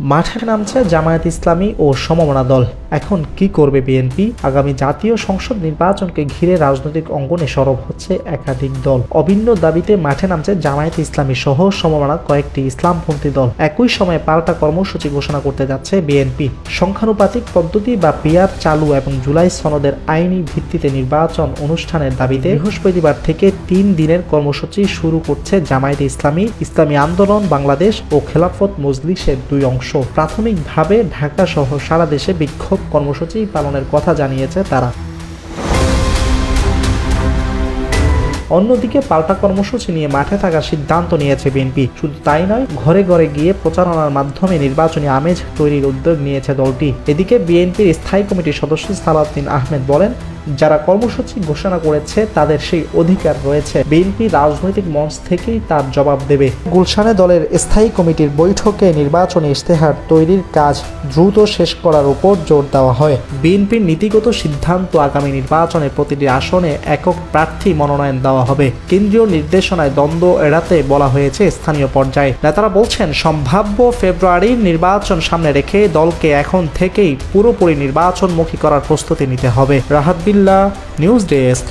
মাঠে নামছে জামায়াত ইসলামী ও সমমনা দল। এখন কি করবে বিএনপি? আগামী জাতীয় সংসদ নির্বাচনকে ঘিরে রাজনৈতিক অঙ্গনে সরব হচ্ছে একাধিক দল। অভিন্ন দাবিতে মাঠে নামছে জামায়াত ইসলামী সহ সমমনা কয়েকটি ইসলামপন্থী দল। একই সময়ে পাল্টা কর্মসূচি ঘোষণা করতে যাচ্ছে বিএনপি। সংখ্যানুপাতিক পদ্ধতি বা পিআর চালু এবং জুলাই সনদের আইনি ভিত্তিতে নির্বাচন অনুষ্ঠানের দাবিতে বৃহস্পতিবার থেকে 3 দিনের কর্মসূচি শুরু করছে জামায়াত ইসলামী, ইসলামী আন্দোলন বাংলাদেশ ও খেলাফত মজলিসের 2 অংশ। প্রাথমিকভাবে ঢাকা সহ সারা দেশে বিক্ষোভ কর্মসূচি পালনের কথা জানিয়েছে তারা। অন্যদিকে পাল্টা কর্মসূচি নিয়ে মাঠে থাকার সিদ্ধান্ত নিয়েছে বিএনপি। শুধু তাই নয়, ঘরে ঘরে গিয়ে প্রচারণার মাধ্যমে নির্বাচনী আমেজ তৈরির উদ্যোগ নিয়েছে দলটি। এদিকে বিএনপির স্থায়ী কমিটির সদস্য সালাউদ্দিন আহমেদ বলেন, যারা কর্মসূচি ঘোষণা করেছে তাদের সেই অধিকার রয়েছে। বিএনপি রাজনৈতিক মঞ্চ থেকেই তার জবাব দেবে। গুলশানে দলের স্থায়ী কমিটির বৈঠকে নির্বাচনী ইশতেহার তৈরির কাজ দ্রুত শেষ করার উপর জোর দেওয়া হয়। বিএনপির নীতিগত সিদ্ধান্ত, আগামী নির্বাচনে প্রতিটি আসনে একক প্রার্থী মনোনয়ন দেওয়া হবে। কেন্দ্রীয় নির্দেশনায় দ্বন্দ্ব এড়াতে বলা হয়েছে স্থানীয় পর্যায়ে। নেতারা বলছেন, সম্ভাব্য ফেব্রুয়ারির নির্বাচন সামনে রেখে দলকে এখন থেকেই পুরোপুরি নির্বাচনমুখী করার প্রস্তুতি নিতে হবে। রাহাত বিল্লাহ, নিউজ ডেস্ক।